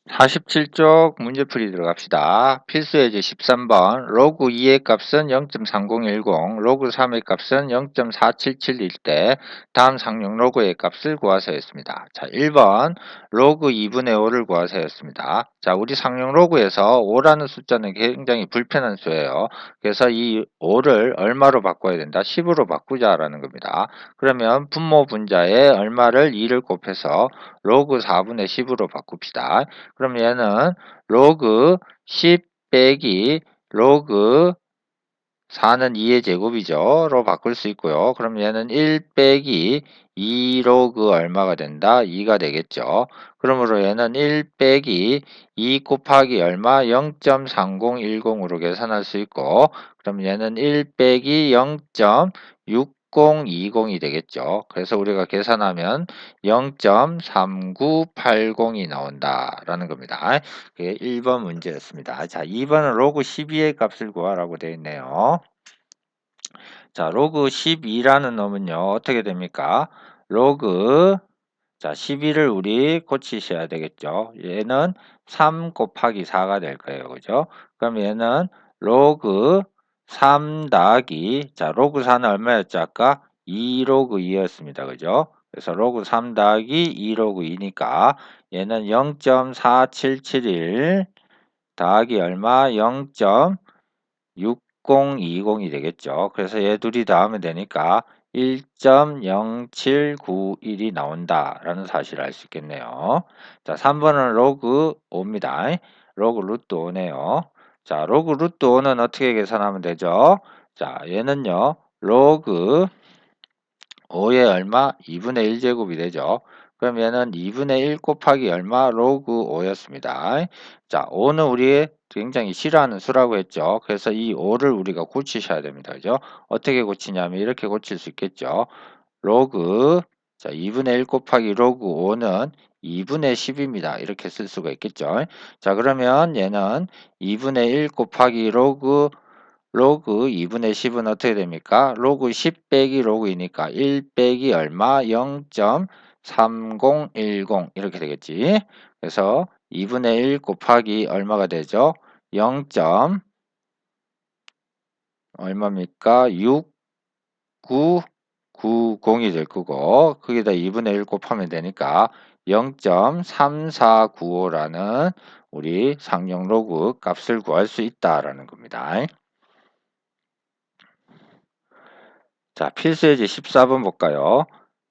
47쪽 문제풀이 들어갑시다. 필수 예제 13번 로그 2의 값은 0.3010, 로그 3의 값은 0.4771일 때 다음 상용 로그의 값을 구하세요였습니다. 자, 1번 로그 2분의 5를 구하세요였습니다. 자, 우리 상용 로그에서 5라는 숫자는 굉장히 불편한 수예요. 그래서 이 5를 얼마로 바꿔야 된다? 10으로 바꾸자라는 겁니다. 그러면 분모 분자에 얼마를 2를 곱해서 로그 4분의 10으로 바꿉시다. 그럼 얘는 로그 10 빼기 로그 4는 2의 제곱이죠. 로 바꿀 수 있고요. 그럼 얘는 1 빼기 2 로그 얼마가 된다? 2가 되겠죠. 그러므로 얘는 1 빼기 2 곱하기 얼마? 0.3010으로 계산할 수 있고, 그럼 얘는 1 빼기 0.6020이 되겠죠. 그래서 우리가 계산하면 0.3980이 나온다라는 겁니다. 그게 1번 문제였습니다. 자, 2번은 로그 12의 값을 구하라고 되어 있네요. 자, 로그 12라는 놈은요, 어떻게 됩니까? 로그, 자, 12를 우리 고치셔야 되겠죠. 얘는 3 곱하기 4가 될 거예요. 그죠? 그럼 얘는 로그 3 더하기, 자, 로그 4는 얼마였죠? 아까 2 로그 2였습니다. 그죠? 그래서 로그 3 더하기 2 로그 2니까 얘는 0.4771 더하기 얼마? 0.6020이 되겠죠. 그래서 얘 둘이 더하면 되니까 1.0791이 나온다라는 사실을 알 수 있겠네요. 자, 3번은 로그 5입니다. 로그 루트 5네요. 자, 로그 루트 5는 어떻게 계산하면 되죠? 자, 얘는요. 로그 5의 얼마? 2분의 1 제곱이 되죠. 그럼 얘는 2분의 1 곱하기 얼마? 로그 5였습니다. 자, 5는 우리 굉장히 싫어하는 수라고 했죠. 그래서 이 5를 우리가 고치셔야 됩니다. 그죠? 어떻게 고치냐면 이렇게 고칠 수 있겠죠. 로그, 자, 2분의 1 곱하기 로그 5는 2분의 10입니다. 이렇게 쓸 수가 있겠죠. 자, 그러면 얘는 2분의 1 곱하기 로그 2분의 10은 어떻게 됩니까? 로그 10 빼기 로그이니까 1 빼기 얼마? 0.3010 이렇게 되겠지. 그래서 2분의 1 곱하기 얼마가 되죠? 0. 얼마입니까? 6990이 될 거고 거기다 2분의 1 곱하면 되니까 0.3495라는 우리 상용 로그 값을 구할 수 있다라는 겁니다. 자, 필수예제 14번 볼까요?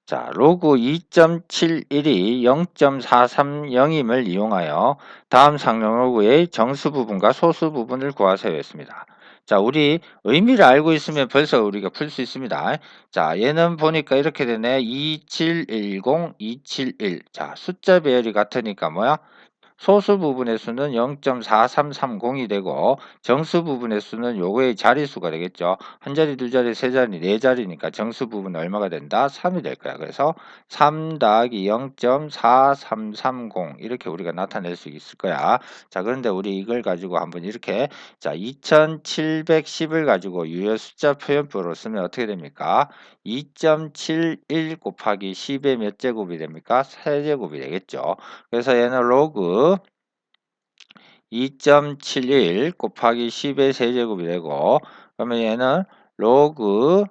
자, 로그 2.71이 0.430임을 이용하여 다음 상용 로그의 정수 부분과 소수 부분을 구하세요 했습니다. 자, 우리 의미를 알고 있으면 벌써 우리가 풀 수 있습니다. 자, 얘는 보니까 이렇게 되네. 2710, 271. 자, 숫자 배열이 같으니까 뭐야? 소수 부분의 수는 0.4330이 되고 정수 부분의 수는 요거의 자리수가 되겠죠. 한 자리, 두 자리, 세 자리, 네 자리니까 정수 부분은 얼마가 된다? 3이 될 거야. 그래서 3 더하기 0.4330 이렇게 우리가 나타낼 수 있을 거야. 자, 그런데 우리 이걸 가지고 한번 이렇게 자, 2710을 가지고 유효 숫자 표현법으로 쓰면 어떻게 됩니까? 2.71 곱하기 10의 몇 제곱이 됩니까? 세제곱이 되겠죠. 그래서 얘는 로그 2.71 곱하기 10의 세제곱이 되고 그러면 얘는 로그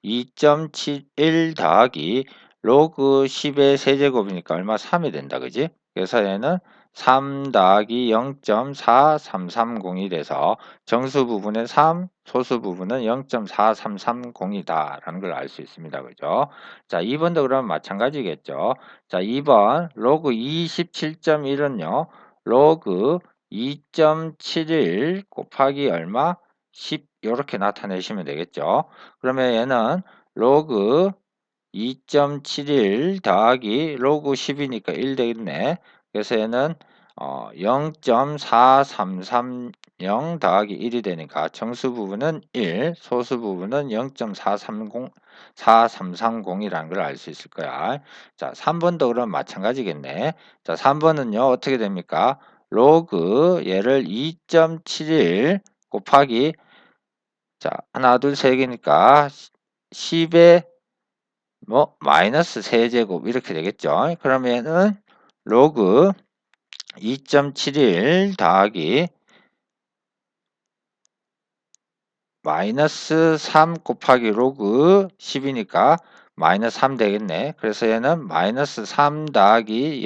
2.71 더하기 로그 10의 세제곱이니까 얼마? 3이 된다. 그지? 그래서 얘는 3 더하기 0.4330이 돼서 정수 부분은 3, 소수 부분은 0.4330이다 라는 걸 알 수 있습니다. 그죠? 자, 2번도 그러면 마찬가지겠죠. 자, 2번 로그 27.1은요. 로그 2.71 곱하기 얼마? 10 요렇게 나타내시면 되겠죠. 그러면 얘는 로그 2.71 더하기 로그 10이니까 1 되겠네. 그래서 얘는 0.4330 더하기 1이 되니까 정수 부분은 1, 소수 부분은 0.430, 4330이라는 걸 알 수 있을 거야. 자, 3번도 그럼 마찬가지겠네. 자, 3번은요, 어떻게 됩니까? 로그 얘를 2.71 곱하기 자, 하나, 둘, 세 개니까 10의 뭐 마이너스 세제곱 이렇게 되겠죠. 그러면은 로그 2.71 더하기 마이너스 3 곱하기 로그 10이니까 마이너스 3 되겠네. 그래서 얘는 마이너스 3 더하기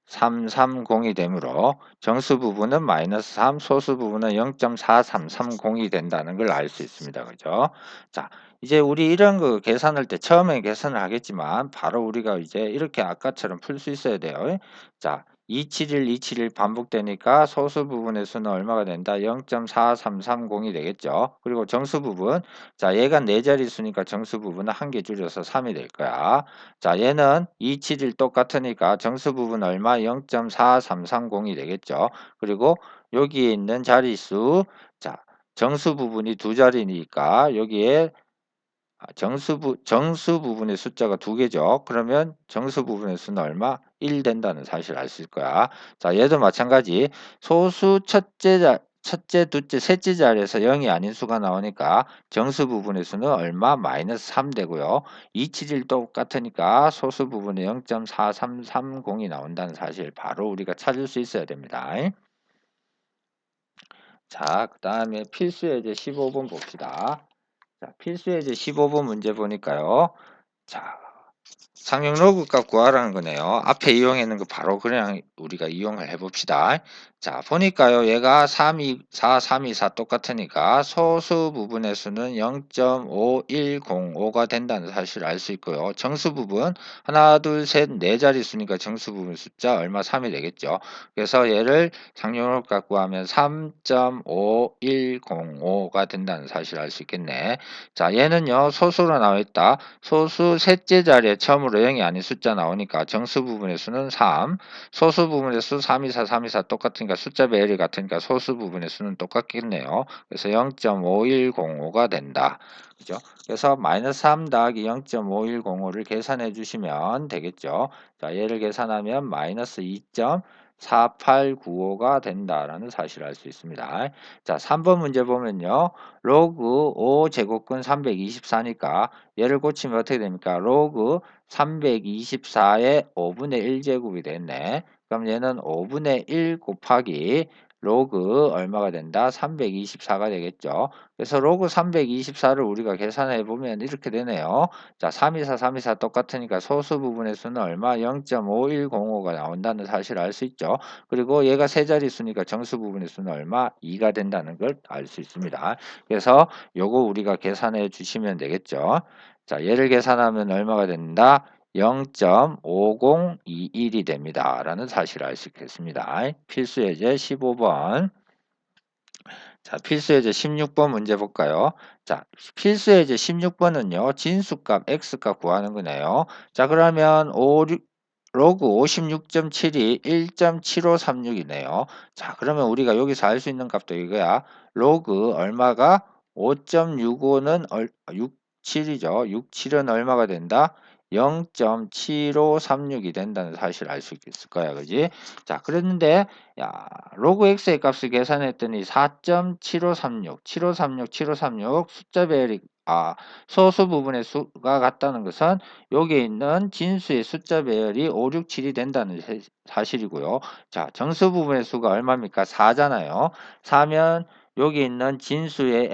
0.4330이 되므로 정수 부분은 마이너스 3, 소수 부분은 0.4330이 된다는 걸 알 수 있습니다. 그죠? 자, 이제 우리 이런 거 계산할 때 처음에 계산을 하겠지만 바로 우리가 이제 이렇게 아까처럼 풀 수 있어야 돼요. 자, 271, 271 반복되니까 소수 부분의 수는 얼마가 된다? 0.4330이 되겠죠. 그리고 정수 부분, 자 얘가 네 자릿수니까 정수 부분은 한 개 줄여서 3이 될 거야. 자 얘는 271 똑같으니까 정수 부분 얼마? 0.4330이 되겠죠. 그리고 여기에 있는 자릿수, 자 정수 부분이 두 자리니까 여기에 정수 부분의 숫자가 두 개죠. 그러면 정수 부분의 수는 얼마? 1 된다는 사실을 알 수 있을 거야. 자, 얘도 마찬가지. 소수 첫째, 둘째, 셋째 자리에서 0이 아닌 수가 나오니까 정수 부분의 수는 얼마? 마이너스 3 되고요. 271 똑같으니까 소수 부분에 0.4330이 나온다는 사실 바로 우리가 찾을 수 있어야 됩니다. 자, 그 다음에 필수 예제 15번 봅시다. 자, 필수 예제 15번 문제 보니까요. 자, 상용 로그 값 구하라는 거네요. 앞에 이용했는 거 바로 그냥 우리가 이용을 해봅시다. 자, 보니까요. 얘가 324 똑같으니까 소수 부분의 수는 0.5105가 된다는 사실을 알 수 있고요. 정수 부분 하나, 둘, 셋, 네 자릿수니까 정수 부분 숫자 얼마 3이 되겠죠. 그래서 얘를 상용 로그 값 구하면 3.5105가 된다는 사실을 알 수 있겠네. 자, 얘는요. 소수로 나와 있다. 소수 셋째 자리에 처음으로 0이 아닌 숫자 나오니까 정수 부분의 수는 3, 소수 부분의 수 324, 324 똑같으니까 숫자 배열이 같으니까 소수 부분의 수는 똑같겠네요. 그래서 0.5105가 된다. 그죠? 그래서 마이너스 3 더하기 0.5105를 계산해 주시면 되겠죠. 자, 얘를 계산하면 마이너스 2.4895가 된다라는 사실을 알 수 있습니다. 자, 3번 문제 보면요. 로그 5제곱근 324니까 얘를 고치면 어떻게 됩니까? 로그 324의 5분의 1제곱이 됐네. 그럼 얘는 5분의 1 곱하기 로그 얼마가 된다? 324가 되겠죠. 그래서 로그 324를 우리가 계산해 보면 이렇게 되네요. 자, 324, 324 똑같으니까 소수 부분의 수는 얼마? 0.5105가 나온다는 사실을 알 수 있죠. 그리고 얘가 세 자릿수니까 정수 부분의 수는 얼마? 2가 된다는 걸 알 수 있습니다. 그래서 요거 우리가 계산해 주시면 되겠죠. 자, 얘를 계산하면 얼마가 된다? 0.5021이 됩니다. 라는 사실을 알 수 있겠습니다. 필수 예제 15번. 자, 필수 예제 16번 문제 볼까요? 자, 필수 예제 16번은요. 진수값 x값 구하는 거네요. 자, 그러면 로그 56.7이 1.7536이네요. 자, 그러면 우리가 여기서 알 수 있는 값도 이거야. 로그 얼마가 5.65는 67이죠. 67은 얼마가 된다? 0.7536이 된다는 사실을 알 수 있을 거야. 그지? 자, 그랬는데 야, 로그 x의 값을 계산했더니 4.7536, 7536, 7536 숫자 배열이 소수 부분의 수가 같다는 것은 여기에 있는 진수의 숫자 배열이 5, 6, 7이 된다는 사실이고요. 자, 정수 부분의 수가 얼마입니까? 4잖아요. 4면 여기 있는 진수의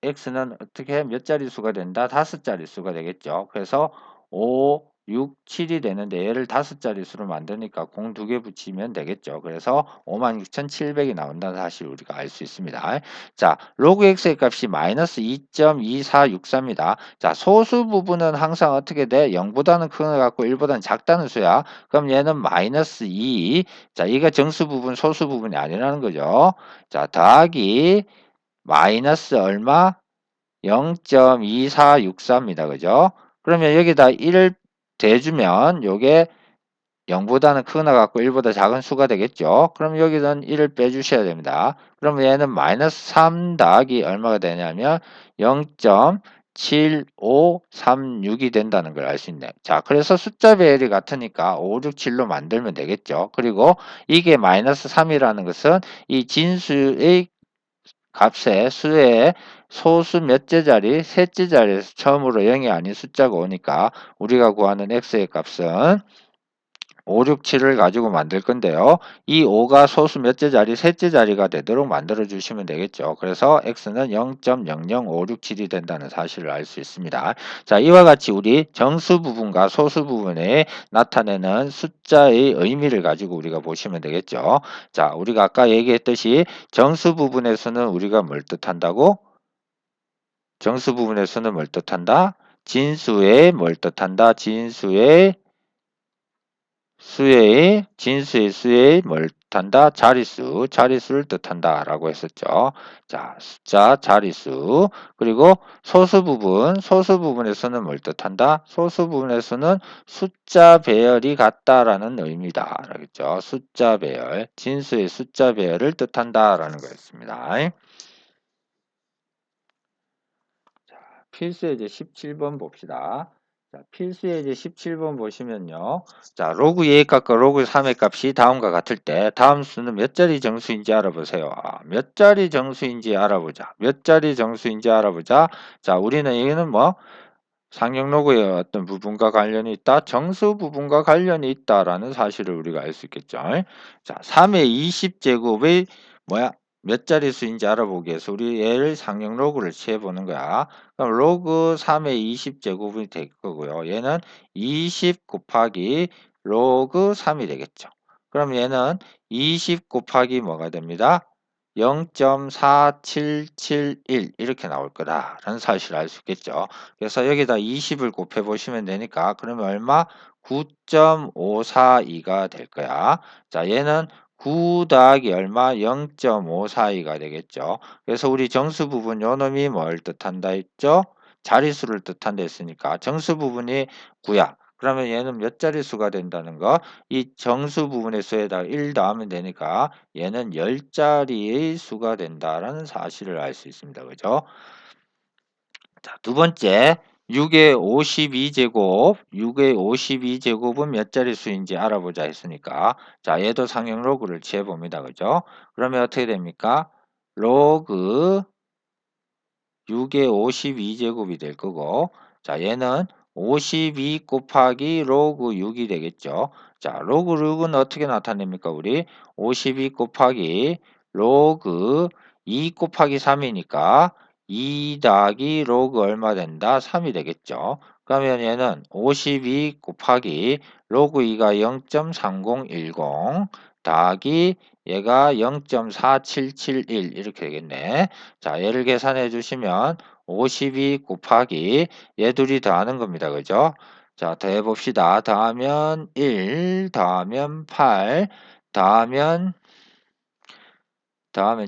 x는 어떻게 몇 자리 수가 된다? 5자리 수가 되겠죠. 그래서 5, 6, 7이 되는데 얘를 5자리 수로 만드니까 공 2개 붙이면 되겠죠. 그래서 56,700이 나온다는 사실 우리가 알 수 있습니다. 자, 로그 x의 값이 마이너스 2.2464입니다. 자, 소수 부분은 항상 어떻게 돼? 0보다는 큰 거 같고 1보다는 작다는 수야. 그럼 얘는 마이너스 2. 자, 이가 정수 부분, 소수 부분이 아니라는 거죠. 자, 더하기 마이너스 얼마? 0.2464입니다. 그죠? 그러면 여기다 1을 대주면 요게 0보다는 크거나 같고 1보다 작은 수가 되겠죠. 그럼 여기는 1을 빼주셔야 됩니다. 그러면 얘는 마이너스 3 더하기 얼마가 되냐면 0.7536이 된다는 걸 알 수 있네. 자, 그래서 숫자 배열이 같으니까 5, 6, 7로 만들면 되겠죠. 그리고 이게 마이너스 3이라는 것은 이 진수의 값의 수의 소수 몇째 자리, 셋째 자리에서 처음으로 0이 아닌 숫자가 오니까 우리가 구하는 x의 값은 5, 6, 7을 가지고 만들 건데요. 이 5가 소수 몇째 자리? 셋째 자리가 되도록 만들어 주시면 되겠죠. 그래서 x는 0.00567이 된다는 사실을 알 수 있습니다. 자, 이와 같이 우리 정수 부분과 소수 부분에 나타내는 숫자의 의미를 가지고 우리가 보시면 되겠죠. 자, 우리가 아까 얘기했듯이 정수 부분에서는 우리가 뭘 뜻한다고? 정수 부분에서는 뭘 뜻한다? 진수의 뭘 뜻한다? 진수의 수의 뭘 뜻한다? 자릿수를 뜻한다 라고 했었죠. 자, 숫자, 자릿수. 그리고 소수 부분에서는 뭘 뜻한다? 소수 부분에서는 숫자 배열이 같다라는 의미다. 라겠죠. 숫자 배열, 진수의 숫자 배열을 뜻한다 라는 거였습니다. 필수예제 17번 봅시다. 자, 필수예제 17번 보시면요. 자, 로그 2의 값과 로그 3의 값이 다음과 같을 때 다음 수는 몇 자리 정수인지 알아보세요. 몇 자리 정수인지 알아보자. 몇 자리 정수인지 알아보자. 자, 우리는 여기는 뭐 상형 로그의 어떤 부분과 관련이 있다. 정수 부분과 관련이 있다라는 사실을 우리가 알 수 있겠죠. 자, 3의 20제곱의 뭐야? 몇 자리 수인지 알아보기 위해서 우리 얘를 상형 로그를 취해보는 거야. 그럼 로그 3의 20제곱이 될 거고요. 얘는 20 곱하기 로그 3이 되겠죠. 그럼 얘는 20 곱하기 뭐가 됩니다? 0.4771 이렇게 나올 거다라는 사실을 알 수 있겠죠. 그래서 여기다 20을 곱해 보시면 되니까 그러면 얼마? 9.542가 될 거야. 자, 얘는 9 더하기 얼마? 0.542가 되겠죠. 그래서 우리 정수 부분 요 놈이 뭘 뜻한다 했죠? 자릿수를 뜻한다 했으니까 정수 부분이 9야. 그러면 얘는 몇 자릿수가 된다는 거? 이 정수 부분의 수에다가 1 더하면 되니까 얘는 10자리의 수가 된다라는 사실을 알 수 있습니다. 그죠? 자, 두 번째, 6의 52제곱, 6의 52제곱은 몇 자리 수인지 알아보자 했으니까, 자, 얘도 상형 로그를 취해봅니다. 그죠? 그러면 어떻게 됩니까? 로그 6의 52제곱이 될 거고, 자, 얘는 52 곱하기 로그 6이 되겠죠. 자, 로그 6은 어떻게 나타냅니까? 우리 52 곱하기 로그 2 곱하기 3이니까 2 더하기 로그 얼마 된다? 3이 되겠죠. 그러면 얘는 52 곱하기 로그 2가 0.3010 더하기 얘가 0.4771 이렇게 되겠네. 자, 얘를 계산해 주시면 52 곱하기 얘 둘이 더하는 겁니다. 그죠? 자, 더해 봅시다. 더하면 1, 더하면 8, 더하면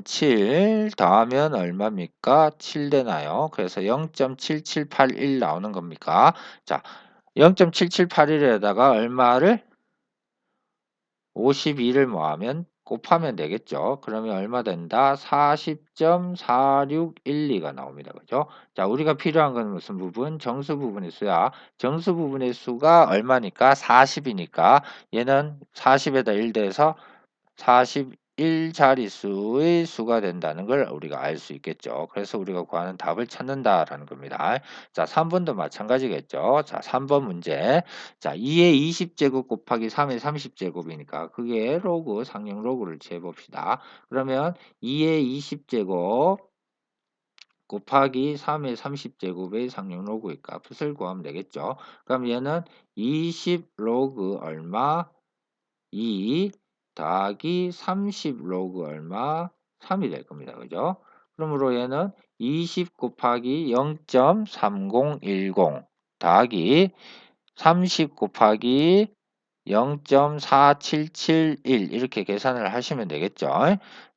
7, 더하면 얼마입니까? 7 되나요? 그래서 0.7781 나오는 겁니까? 자, 0.7781에다가 얼마를 52를 뭐하면 곱하면 되겠죠. 그러면 얼마 된다? 40.4612가 나옵니다. 그죠? 자, 우리가 필요한 건 무슨 부분? 정수 부분의 수야. 정수 부분의 수가 얼마니까? 40이니까 얘는 40에다 1 대해서 41 자릿수의 수가 된다는 걸 우리가 알 수 있겠죠. 그래서 우리가 구하는 답을 찾는다라는 겁니다. 자, 3번도 마찬가지겠죠. 자, 3번 문제. 자, 2의 20제곱 곱하기 3의 30제곱이니까 그게 로그, 상형 로그를 재봅시다. 그러면 2의 20제곱 곱하기 3의 30제곱의 상형 로그의 값을 구하면 되겠죠. 그럼 얘는 20 로그 얼마? 2 더하기 30 로그 얼마? 3이 될 겁니다. 그죠? 그러므로 얘는 20 곱하기 0.3010 더하기 30 곱하기 0.4771 이렇게 계산을 하시면 되겠죠.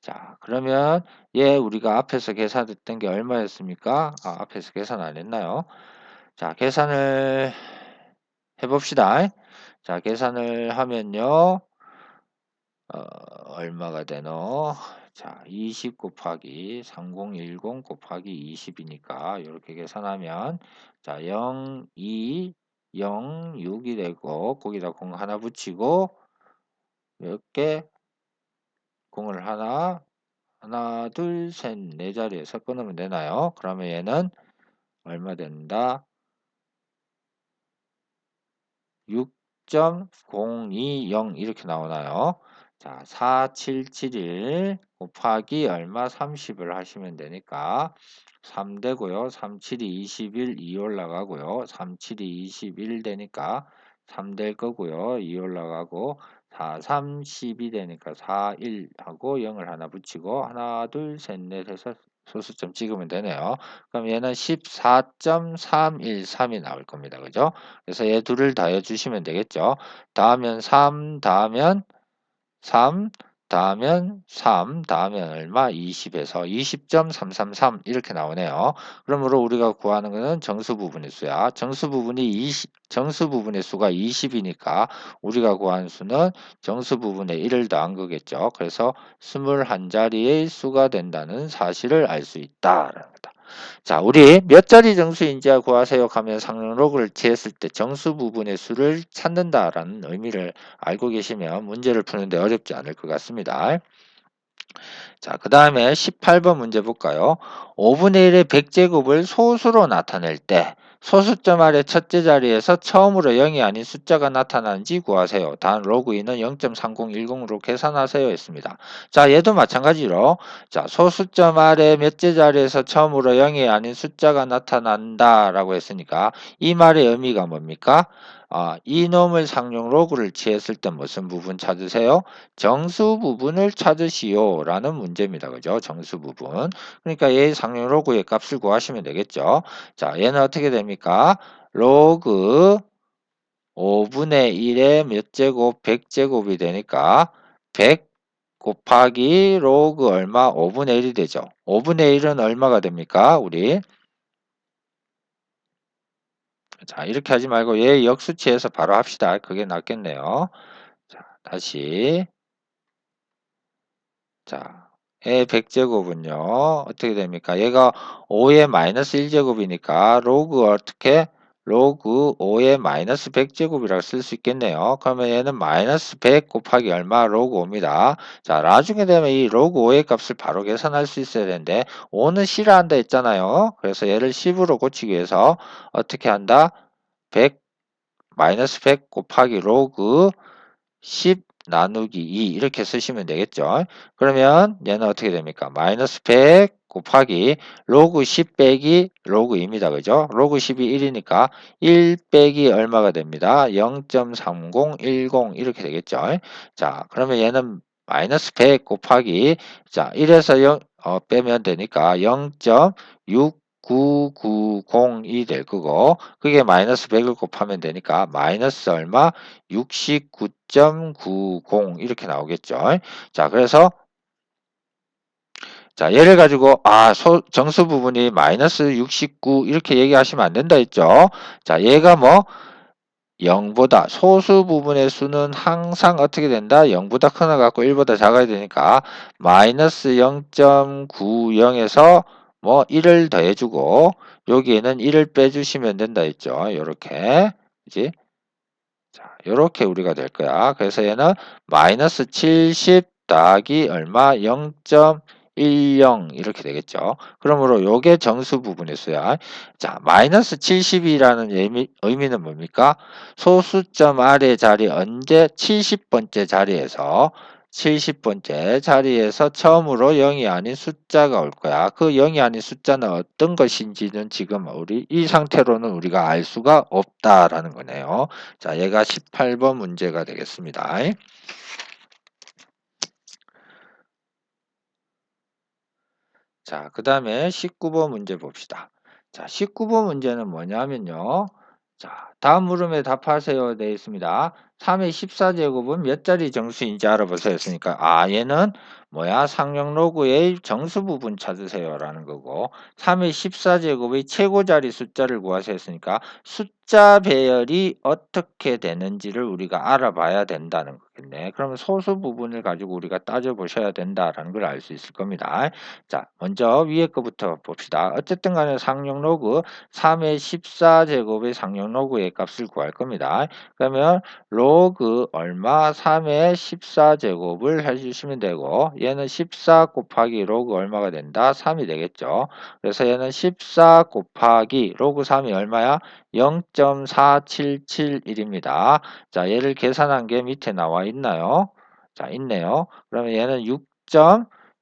자, 그러면 얘 우리가 앞에서 계산했던 게 얼마였습니까? 앞에서 계산 안 했나요? 자, 계산을 해봅시다. 자, 계산을 하면요. 얼마가 되노? 자, 20 곱하기 3010 곱하기 20이니까 이렇게 계산하면 자, 0, 2, 0, 6이 되고 거기다 공 하나 붙이고 이렇게 공을 하나, 둘, 셋, 네 자리에서 끊으면 되나요? 그러면 얘는 얼마 된다? 0.020 이렇게 나오나요? 자, 4771 곱하기 얼마 30을 하시면 되니까 3 되고요. 37이 21, 2 올라가고요. 37이 21 되니까 3 될 거고요. 2 올라가고 4, 3, 12 되니까 4, 1 하고 0을 하나 붙이고 하나, 둘, 셋, 넷 해서 소수점 찍으면 되네요. 그럼 얘는 14.313이 나올 겁니다. 그죠? 그래서 얘 둘을 더해 주시면 되겠죠. 더하면 3, 더하면 3, 더하면 3, 더하면 얼마? 20에서 20.333 이렇게 나오네요. 그러므로 우리가 구하는 것은 정수 부분의 수야. 정수 부분의 수가 20이니까 우리가 구한 수는 정수 부분의 1을 더한 거겠죠. 그래서 21자리의 수가 된다는 사실을 알 수 있다라는 거다. 자, 우리 몇 자리 정수인지 구하세요 하면 상용로그를 취했을 때 정수 부분의 수를 찾는다라는 의미를 알고 계시면 문제를 푸는데 어렵지 않을 것 같습니다. 자, 그 다음에 18번 문제 볼까요? 5분의 1의 100제곱을 소수로 나타낼 때 소수점 아래 첫째 자리에서 처음으로 0이 아닌 숫자가 나타나는지 구하세요. 단 로그 2는 0.3010으로 계산하세요 했습니다. 자, 얘도 마찬가지로 자, 소수점 아래 몇째 자리에서 처음으로 0이 아닌 숫자가 나타난다 라고 했으니까 이 말의 의미가 뭡니까? 이놈의 상용 로그를 취했을 때 무슨 부분 찾으세요? 정수 부분을 찾으시오 라는 문제입니다. 그죠? 정수 부분. 그러니까 얘 상용 로그의 값을 구하시면 되겠죠. 자, 얘는 어떻게 됩니까? 로그 5분의 1의 몇 제곱? 100제곱이 되니까 100 곱하기 로그 얼마? 5분의 1이 되죠. 5분의 1은 얼마가 됩니까? 우리 자, 이렇게 하지 말고 얘 역수치해서 바로 합시다. 그게 낫겠네요. 자, 다시 자, 의 100제곱은요. 어떻게 됩니까? 얘가 5의 마이너스 1제곱이니까 로그 어떻게? 로그 5의 마이너스 100제곱이라고 쓸 수 있겠네요. 그러면 얘는 마이너스 100 곱하기 얼마? 로그 5입니다. 자, 나중에 되면 이 로그 5의 값을 바로 계산할 수 있어야 되는데 5는 싫어한다 했잖아요. 그래서 얘를 10으로 고치기 위해서 어떻게 한다? 100 마이너스 100 곱하기 로그 10 나누기 2 이렇게 쓰시면 되겠죠. 그러면 얘는 어떻게 됩니까? 마이너스 100 곱하기 로그 10 빼기 로그 2입니다. 그죠? 로그 10이 1이니까 1 빼기 얼마가 됩니다. 0.3010 이렇게 되겠죠. 자, 그러면 얘는 마이너스 100 곱하기 자 1에서 0 빼면 되니까 0.6990이 될 거고 그게 마이너스 100을 곱하면 되니까 마이너스 얼마? 69.90 이렇게 나오겠죠. 자, 그래서 자, 얘를 가지고 정수 부분이 마이너스 69 이렇게 얘기하시면 안 된다 했죠. 자, 얘가 뭐 0보다 소수 부분의 수는 항상 어떻게 된다? 0보다 크나 갖고 1보다 작아야 되니까 마이너스 0.90에서 뭐 1을 더해주고 여기에는 1을 빼주시면 된다 했죠. 요렇게 그지? 자, 요렇게 우리가 될 거야. 그래서 얘는 마이너스 70 더하기 얼마? 0.10 이렇게 되겠죠. 그러므로 요게 정수 부분의 수야. 자, 마이너스 70이라는 의미는 뭡니까? 소수점 아래 자리 언제 70번째 자리에서 70번째 자리에서 처음으로 0이 아닌 숫자가 올 거야. 그 0이 아닌 숫자는 어떤 것인지는 지금 이 상태로는 우리가 알 수가 없다라는 거네요. 자, 얘가 18번 문제가 되겠습니다. 자, 그 다음에 19번 문제 봅시다. 자, 19번 문제는 뭐냐면요. 자, 다음 물음에 답하세요 되어 있습니다. 3의 14제곱은 몇 자리 정수인지 알아보세요 했으니까 얘는 뭐야? 상용 로그의 정수 부분 찾으세요 라는 거고 3의 14제곱의 최고 자리 숫자를 구하세요 했으니까 숫자 배열이 어떻게 되는지를 우리가 알아봐야 된다는 거겠네. 그러면 소수 부분을 가지고 우리가 따져보셔야 된다라는 걸 알 수 있을 겁니다. 자, 먼저 위에 거부터 봅시다. 어쨌든 간에 상용 로그 3의 14제곱의 상용 로그의 값을 구할 겁니다. 그러면 로그 얼마 3의 14제곱을 해주시면 되고 얘는 14 곱하기 로그 얼마가 된다? 3이 되겠죠. 그래서 얘는 14 곱하기 로그 3이 얼마야? 0.4771입니다. 자, 얘를 계산한 게 밑에 나와 있나요? 자, 있네요. 그러면 얘는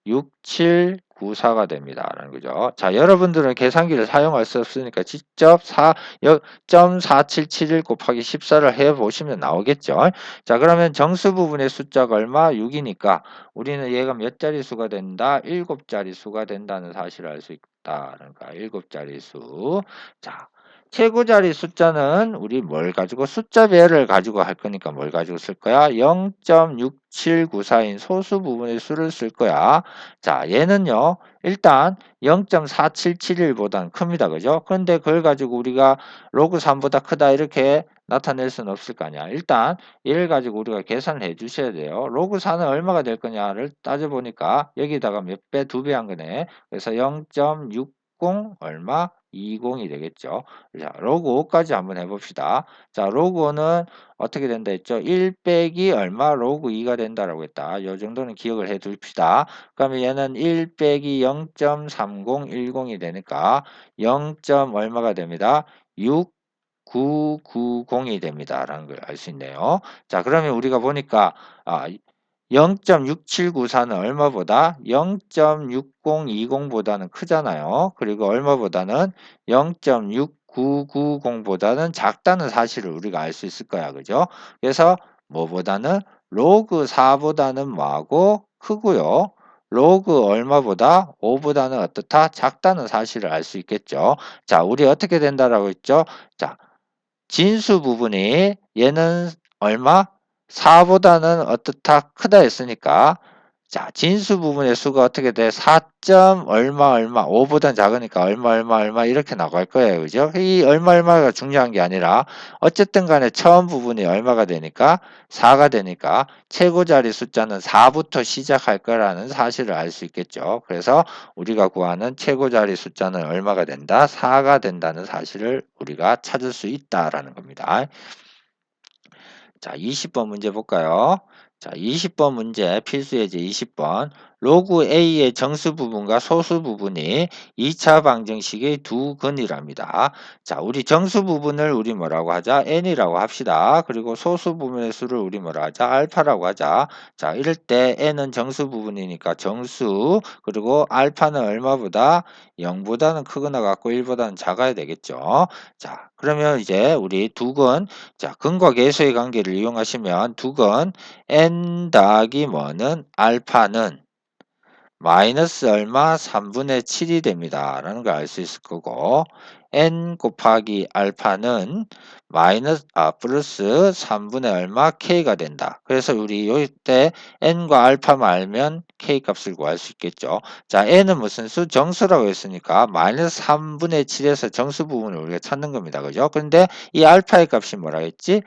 6.6794가 됩니다. 라는 거죠. 자, 여러분들은 계산기를 사용할 수 없으니까 직접 0.4771 곱하기 14를 해보시면 나오겠죠. 자, 그러면 정수 부분의 숫자가 얼마? 6이니까 우리는 얘가 몇 자리 수가 된다? 7자리 수가 된다는 사실을 알 수 있다. 그러니까 7자리 수. 자, 최고 자리 숫자는 우리 뭘 가지고 숫자배를 가지고 할 거니까 뭘 가지고 쓸 거야? 0.6794인 소수 부분의 수를 쓸 거야. 자, 얘는요. 일단 0.4771보다는 큽니다. 그죠? 그런데 그걸 가지고 우리가 로그 3보다 크다 이렇게 나타낼 수는 없을 거 아니야. 일단 얘를 가지고 우리가 계산을 해 주셔야 돼요. 로그 4는 얼마가 될 거냐를 따져보니까 여기다가 몇 배? 2배 한 거네. 그래서 0.60 얼마? 20이 되겠죠. 자, 로그 5까지 한번 해봅시다. 자, 로그 5는 어떻게 된다 했죠? 1 빼기 얼마? 로그 2가 된다라고 했다. 요 정도는 기억을 해 둡시다. 그러면 얘는 1 빼기 0.3010이 되니까 0. 얼마가 됩니다. 6990이 됩니다. 라는 걸 알 수 있네요. 자, 그러면 우리가 보니까 0.6794는 얼마보다 0.6020보다는 크잖아요. 그리고 얼마보다는 0.6990보다는 작다는 사실을 우리가 알 수 있을 거야. 그죠? 그래서 뭐보다는 로그 4보다는 뭐하고 크고요. 로그 얼마보다 5보다는 어떻다? 작다는 사실을 알 수 있겠죠. 자, 우리 어떻게 된다라고 했죠? 자, 진수 부분이 얘는 얼마? 4보다는 어떻다? 크다 했으니까 자, 진수 부분의 수가 어떻게 돼? 4. 얼마 얼마 5보단 작으니까 얼마 얼마 얼마 이렇게 나갈 거예요. 그죠? 이 얼마 얼마가 중요한 게 아니라 어쨌든 간에 처음 부분이 얼마가 되니까 4가 되니까 최고 자리 숫자는 4부터 시작할 거라는 사실을 알 수 있겠죠. 그래서 우리가 구하는 최고 자리 숫자는 얼마가 된다? 4가 된다는 사실을 우리가 찾을 수 있다라는 겁니다. 자, 20번 문제 볼까요? 자, 20번 문제 필수 예제 20번. 로그 A의 정수 부분과 소수 부분이 2차 방정식의 두 근이랍니다. 자, 우리 정수 부분을 우리 뭐라고 하자? n이라고 합시다. 그리고 소수 부분의 수를 우리 뭐라 하자? 알파라고 하자. 자, 이럴 때 n은 정수 부분이니까 정수, 그리고 알파는 얼마보다 0보다는 크거나 같고 1보다는 작아야 되겠죠. 자, 그러면 이제 우리 두 근, 자, 근과 계수의 관계를 이용하시면 두근 n 더하기 뭐는 알파는 마이너스 얼마 3분의 7이 됩니다. 라는 걸 알 수 있을 거고 n 곱하기 알파는 플러스 3분의 얼마 k가 된다. 그래서 우리 요때 n과 알파만 알면 k 값을 구할 수 있겠죠. 자, n은 무슨 수? 정수라고 했으니까 마이너스 3분의 7에서 정수 부분을 우리가 찾는 겁니다. 그죠? 근데 이 알파의 값이 뭐라 했지?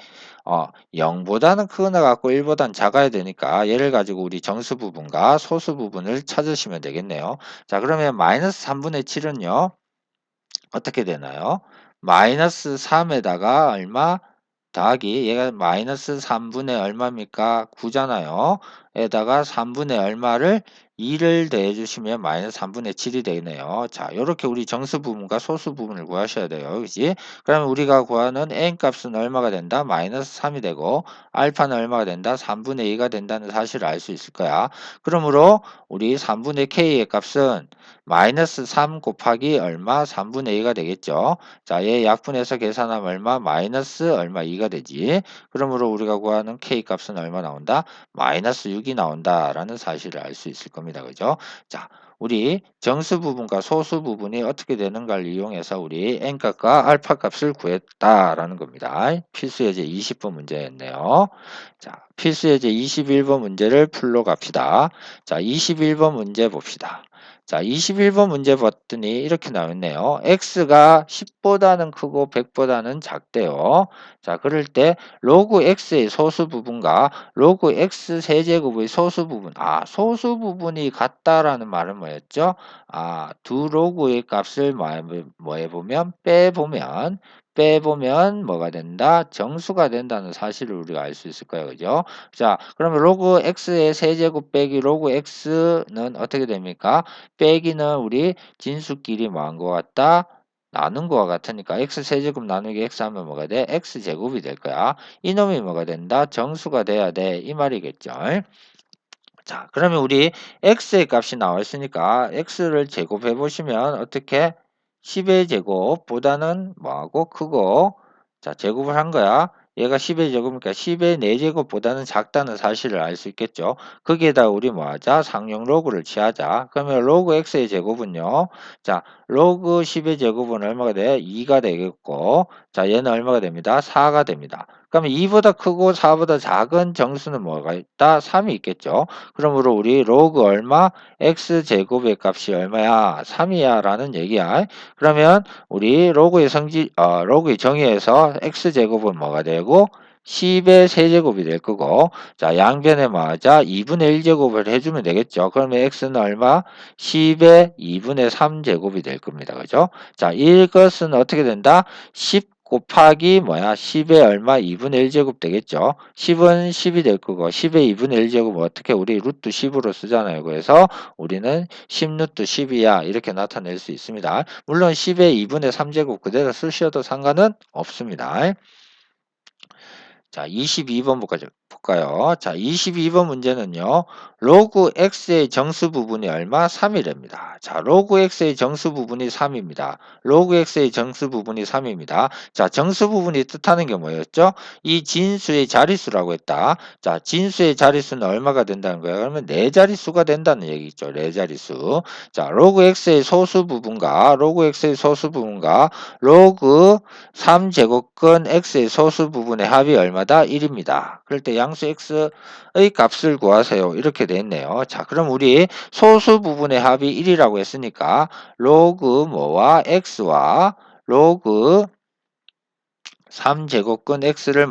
0보다는 크거나 같고 1보다는 작아야 되니까 얘를 가지고 우리 정수 부분과 소수 부분을 찾으시면 되겠네요. 자, 그러면 마이너스 3분의 7은요. 어떻게 되나요? 마이너스 3에다가 얼마? 더하기 얘가 마이너스 3분의 얼마입니까? 9잖아요. 에다가 3분의 얼마를 2를 더해 주시면 마이너스 3분의 7이 되네요. 자, 요렇게 우리 정수 부분과 소수 부분을 구하셔야 돼요. 그지? 그러면 우리가 구하는 n 값은 얼마가 된다? 마이너스 3이 되고 알파는 얼마가 된다? 3분의 2가 된다는 사실을 알 수 있을 거야. 그러므로 우리 3분의 k의 값은 마이너스 3 곱하기 얼마? 3분의 2가 되겠죠. 자, 얘 약분해서 계산하면 얼마? 마이너스 얼마 2가 되지. 그러므로 우리가 구하는 k 값은 얼마 나온다? 마이너스 6이 나온다라는 사실을 알 수 있을 겁니다. 그죠? 자, 우리 정수 부분과 소수 부분이 어떻게 되는가를 이용해서 우리 n 값과 알파 값을 구했다라는 겁니다. 필수 예제 20번 문제였네요. 자, 필수 예제 21번 문제를 풀러 갑시다. 자, 21번 문제 봅시다. 자, 21번 문제 봤더니 이렇게 나왔네요. x가 10보다는 크고 100보다는 작대요. 자, 그럴 때 로그 x의 소수 부분과 로그 x 세제곱의 소수 부분. 소수 부분이 같다라는 말은 뭐였죠? 두 로그의 값을 뭐 해보면 빼보면 빼보면 뭐가 된다? 정수가 된다는 사실을 우리가 알 수 있을 거예요. 그죠? 자, 그러면 로그 x의 세제곱 빼기 로그 x는 어떻게 됩니까? 빼기는 우리 진수끼리 뭐 한 것 같다? 나눈 거와 같으니까 x 세제곱 나누기 x 하면 뭐가 돼? x 제곱이 될 거야. 이놈이 뭐가 된다? 정수가 돼야 돼. 이 말이겠죠. 자, 그러면 우리 x의 값이 나와 있으니까 x를 제곱해 보시면 어떻게 10의 제곱보다는 뭐하고 크고 자, 제곱을 한 거야. 얘가 10의 제곱이니까 10의 4제곱보다는 작다는 사실을 알 수 있겠죠. 거기에다 우리 뭐 하자? 상용 로그를 취하자. 그러면 로그 x의 제곱은요. 자, 로그 10의 제곱은 얼마가 돼? 2가 되겠고 자, 얘는 얼마가 됩니다? 4가 됩니다. 그러면 2보다 크고 4보다 작은 정수는 뭐가 있다? 3이 있겠죠. 그러므로 우리 로그 얼마? x제곱의 값이 얼마야? 3이야 라는 얘기야. 그러면 우리 로그의 정의에서 x제곱은 뭐가 되고 10의 세제곱이 될 거고 자 양변에 맞아 2분의 1제곱을 해주면 되겠죠. 그러면 x는 얼마? 10의 2분의 3제곱이 될 겁니다. 그죠? 자 이것은 어떻게 된다? 10 곱하기 뭐야? 10의 얼마? 2분의 1제곱 되겠죠. 10은 10이 될 거고 10의 2분의 1제곱 어떻게 우리 루트 10으로 쓰잖아요. 그래서 우리는 10 루트 10이야 이렇게 나타낼 수 있습니다. 물론 10의 2분의 3제곱 그대로 쓰셔도 상관은 없습니다. 자, 22번 볼까요? 자, 22번 문제는요. 로그 x의 정수 부분이 얼마? 3이랍니다. 자, 로그 x의 정수 부분이 3입니다. 로그 x의 정수 부분이 3입니다. 자, 정수 부분이 뜻하는 게 뭐였죠? 이 진수의 자릿수라고 했다. 자, 진수의 자릿수는 얼마가 된다는 거예요? 그러면 4자릿수가 된다는 얘기죠. 4자릿수. 자, 로그 x의 소수 부분과 로그 3제곱근 x의 소수 부분의 합이 얼마다? 1입니다. 그럴 때 양수 x의 값을 구하세요. 이렇게 돼 있네요. 자, 그럼 우리 소수 부분의 합이 1이라고 했으니까 로그 뭐와 x와 로그 3제곱근 x를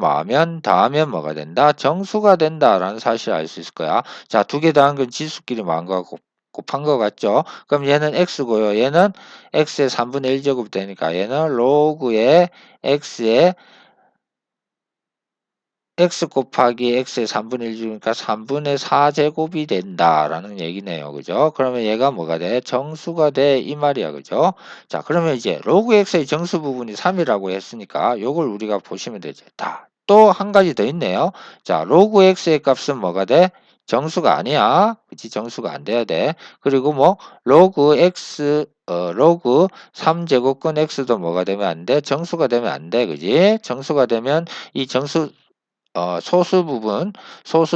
더하면 뭐가 된다? 정수가 된다라는 사실을 알 수 있을 거야. 자, 두 개 더한 건 지수끼리 뭐한 거 곱한 거 같죠? 그럼 얘는 x고요. 얘는 x의 3분의 1제곱 되니까 얘는 로그의 x의 x 곱하기 x의 3분의 1 주니까 3분의 4제곱이 된다라는 얘기네요. 그죠? 그러면 얘가 뭐가 돼? 정수가 돼. 이 말이야. 그죠? 자, 그러면 이제 로그 x의 정수 부분이 3이라고 했으니까 요걸 우리가 보시면 되죠. 또 한 가지 더 있네요. 자, 로그 x의 값은 뭐가 돼? 정수가 아니야. 그치? 정수가 안 돼야 돼. 그리고 뭐 로그 3제곱근 x도 뭐가 되면 안 돼? 정수가 되면 안 돼. 그지? 정수가 되면 이 정수 소수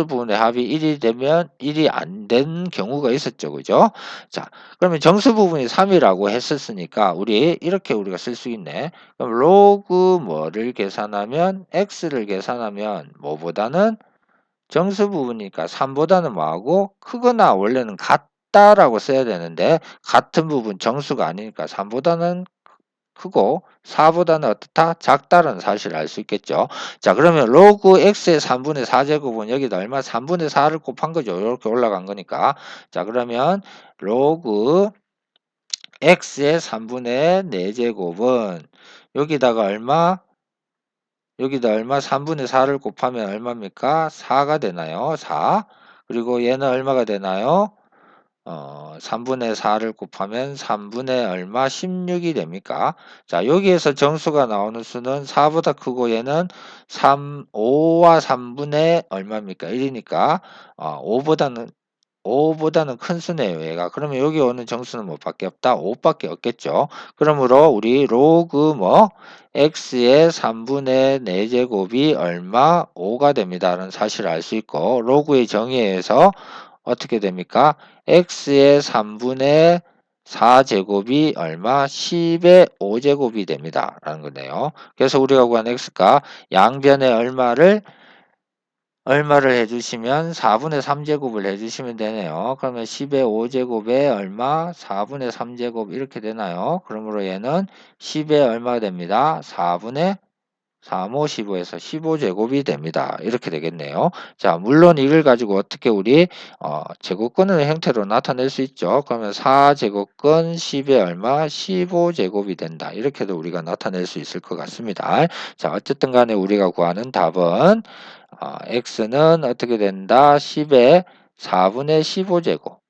부분의 합이 1이 되면 1이 안 된 경우가 있었죠. 그죠? 자, 그러면 정수 부분이 3이라고 했었으니까 이렇게 우리가 쓸 수 있네. 그럼 로그 뭐를 계산하면 x를 계산하면 뭐보다는 정수 부분이니까 3보다는 뭐하고 크거나 원래는 같다라고 써야 되는데 같은 부분 정수가 아니니까 3보다는 크고 4보다는 어떻다? 작다라는 사실을 알 수 있겠죠. 자, 그러면 로그 x의 3분의 4제곱은 여기다 얼마? 3분의 4를 곱한 거죠. 이렇게 올라간 거니까. 자, 그러면 로그 x의 3분의 4제곱은 여기다가 얼마? 3분의 4를 곱하면 얼마입니까? 4가 되나요? 4. 그리고 얘는 얼마가 되나요? 3분의 4를 곱하면 3분의 얼마? 16이 됩니까? 자, 여기에서 정수가 나오는 수는 4보다 크고 얘는 5와 3분의 얼마입니까? 1이니까 5보다는 큰 수네요, 얘가. 그러면 여기 오는 정수는 뭐밖에 없다? 5밖에 없겠죠. 그러므로 우리 로그 x의 3분의 4제곱이 얼마? 5가 됩니다라는 사실을 알 수 있고 로그의 정의에서 어떻게 됩니까? x의 3분의 4제곱이 얼마? 10의 5제곱이 됩니다. 라는 거네요. 그래서 우리가 구한 x가 양변에 얼마를 해주시면 4분의 3제곱을 해주시면 되네요. 그러면 10의 5제곱에 얼마? 4분의 3제곱 이렇게 되나요? 그러므로 얘는 10의 얼마가 됩니다? 4분의 3, 5, 15에서 15제곱이 됩니다. 이렇게 되겠네요. 자, 물론 이걸 가지고 어떻게 우리 제곱근의 형태로 나타낼 수 있죠. 그러면 4제곱근 10에 얼마? 15제곱이 된다. 이렇게도 우리가 나타낼 수 있을 것 같습니다. 자, 어쨌든 간에 우리가 구하는 답은 x는 어떻게 된다? 10의 4분의 15제곱.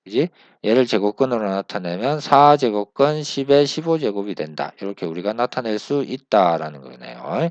그지? 얘를 제곱근으로 나타내면 4제곱근 10의 15제곱이 된다. 이렇게 우리가 나타낼 수 있다라는 거네요.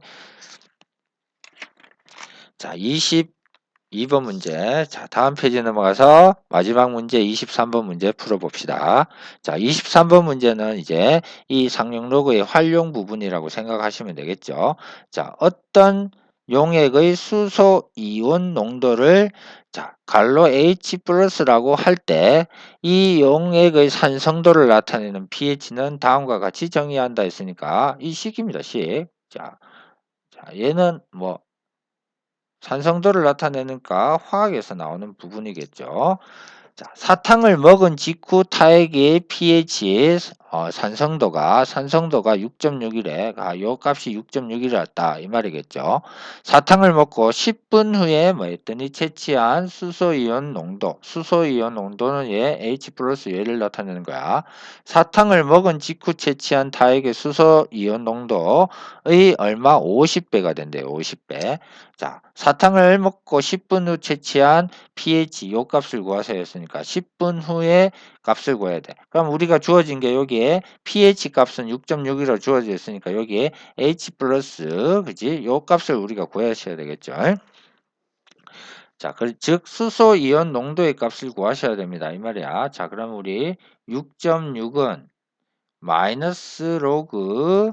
자, 22번 문제. 자, 다음 페이지 넘어가서 마지막 문제 23번 문제 풀어봅시다. 자, 23번 문제는 이제 이 상용 로그의 활용 부분이라고 생각하시면 되겠죠. 자, 어떤 용액의 수소 이온 농도를 자, 갈로 H 플러스라고 할 때 이 용액의 산성도를 나타내는 pH는 다음과 같이 정의한다 했으니까 이 식입니다, 식. 자, 얘는 뭐 산성도를 나타내니까 화학에서 나오는 부분이겠죠. 자, 사탕을 먹은 직후 타액의 pH 산성도가 6.6이래. 요 값이 6.6이랬다 이 말이겠죠. 사탕을 먹고 10분 후에 뭐 했더니 채취한 수소이온 농도는 얘 H 플러스 얘를 나타내는 거야. 사탕을 먹은 직후 채취한 타액의 수소이온 농도의 얼마? 50배가 된대요. 50배. 자, 사탕을 먹고 10분 후 채취한 pH 요 값을 구하세요 했으니까 10분 후에 값을 구해야 돼. 그럼 우리가 주어진 게 여기에 pH 값은 6.6이라고 주어져 있으니까 여기에 H 플러스 그지? 요 값을 우리가 구하셔야 되겠죠. 자, 즉 수소 이온 농도의 값을 구하셔야 됩니다. 이 말이야. 자, 그럼 우리 6.6은 마이너스 로그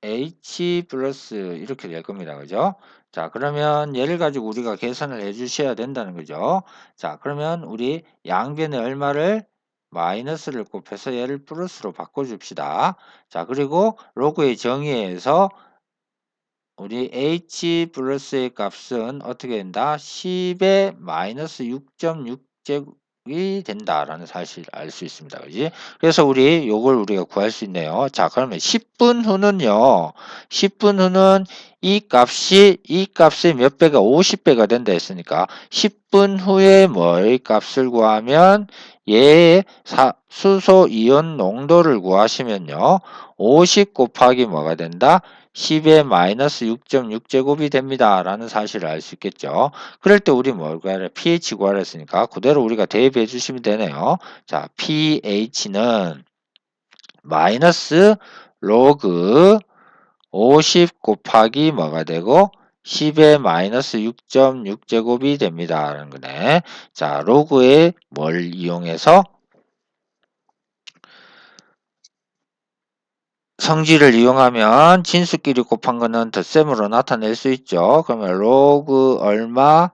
H 플러스 이렇게 될 겁니다. 그죠? 자, 그러면 얘를 가지고 우리가 계산을 해 주셔야 된다는 거죠. 자, 그러면 우리 양변에 얼마를 마이너스를 곱해서 얘를 플러스로 바꿔 줍시다. 자, 그리고 로그의 정의에서 우리 H 플러스의 값은 어떻게 된다? 10의 마이너스 6.6제곱이 된다라는 사실을 알 수 있습니다. 그지? 그래서 우리 요걸 우리가 구할 수 있네요. 자, 그러면 10분 후는요. 10분 후는 이 값의 몇 배가 50배가 된다 했으니까 10분 후에 뭐의 값을 구하면 얘의 수소 이온 농도를 구하시면요. 50 곱하기 뭐가 된다? 10의 마이너스 6.6제곱이 됩니다. 라는 사실을 알 수 있겠죠. 그럴 때 우리 뭘 구하래? pH 구하라 했으니까 그대로 우리가 대입해 주시면 되네요. 자, pH는 마이너스 로그 50 곱하기 뭐가 되고 10의 마이너스 6.6제곱이 됩니다. 라는 거네. 자, 로그에 뭘 이용해서 성질을 이용하면 진수끼리 곱한 거는 덧셈으로 나타낼 수 있죠. 그러면 로그 얼마?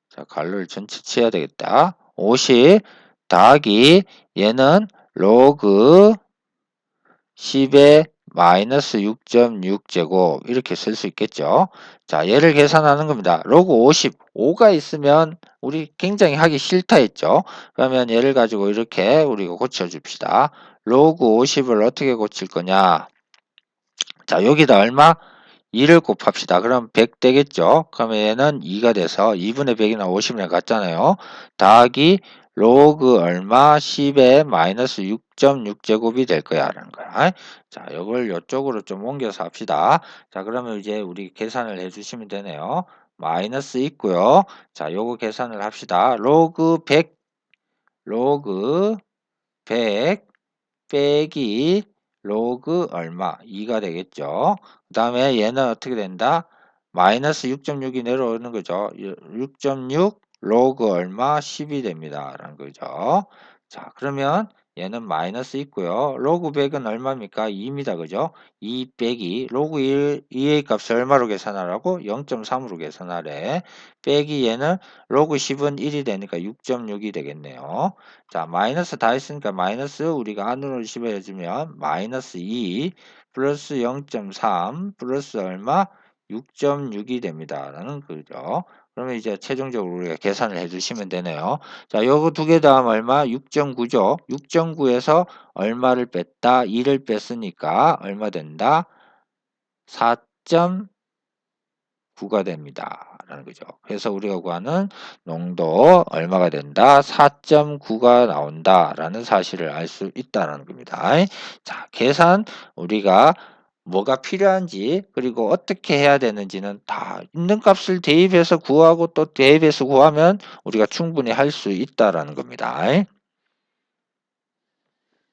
자, 갈로를 전체 치야 되겠다. 50 더하기 얘는 로그 10의 마이너스 6.6제곱 이렇게 쓸 수 있겠죠. 자, 얘를 계산하는 겁니다. 로그 50, 5가 있으면 우리 굉장히 하기 싫다 했죠. 그러면 얘를 가지고 이렇게 우리가 고쳐줍시다. 로그 50을 어떻게 고칠 거냐? 자, 여기다 얼마? 2를 곱합시다. 그럼 100 되겠죠? 그러면 얘는 2가 돼서 2분의 100이나 50이나 같잖아요. 더하기 로그 얼마? 10의 마이너스 6.6제곱이 될 거야. 라는 거야. 자, 이걸 이쪽으로 좀 옮겨서 합시다. 자, 그러면 이제 우리 계산을 해주시면 되네요. 마이너스 있고요. 자, 요거 계산을 합시다. 로그 100 빼기 로그 얼마? 2가 되겠죠. 그 다음에 얘는 어떻게 된다? 마이너스 6.6이 내려오는 거죠. 6.6 로그 얼마? 10이 됩니다. 라는 거죠. 자, 그러면 얘는 마이너스 있고요. 로그 100은 얼마입니까? 2입니다. 그죠? 2 빼기 로그 2의 값을 얼마로 계산하라고? 0.3으로 계산하래. 빼기 얘는 로그 10은 1이 되니까 6.6이 되겠네요. 자, 마이너스 다 했으니까 마이너스 우리가 안으로 집어주면 마이너스 2 플러스 0.3 플러스 얼마? 6.6이 됩니다라는 거죠. 그러면 이제 최종적으로 우리가 계산을 해 주시면 되네요. 자, 요거 두 개 더하면 얼마? 6.9죠. 6.9에서 얼마를 뺐다? 2를 뺐으니까 얼마 된다? 4.9가 됩니다. 라는 거죠. 그래서 우리가 구하는 농도 얼마가 된다? 4.9가 나온다라는 사실을 알 수 있다는 겁니다. 자, 계산 우리가 뭐가 필요한지 그리고 어떻게 해야 되는지는 다 있는 값을 대입해서 구하고 또 대입해서 구하면 우리가 충분히 할 수 있다라는 겁니다.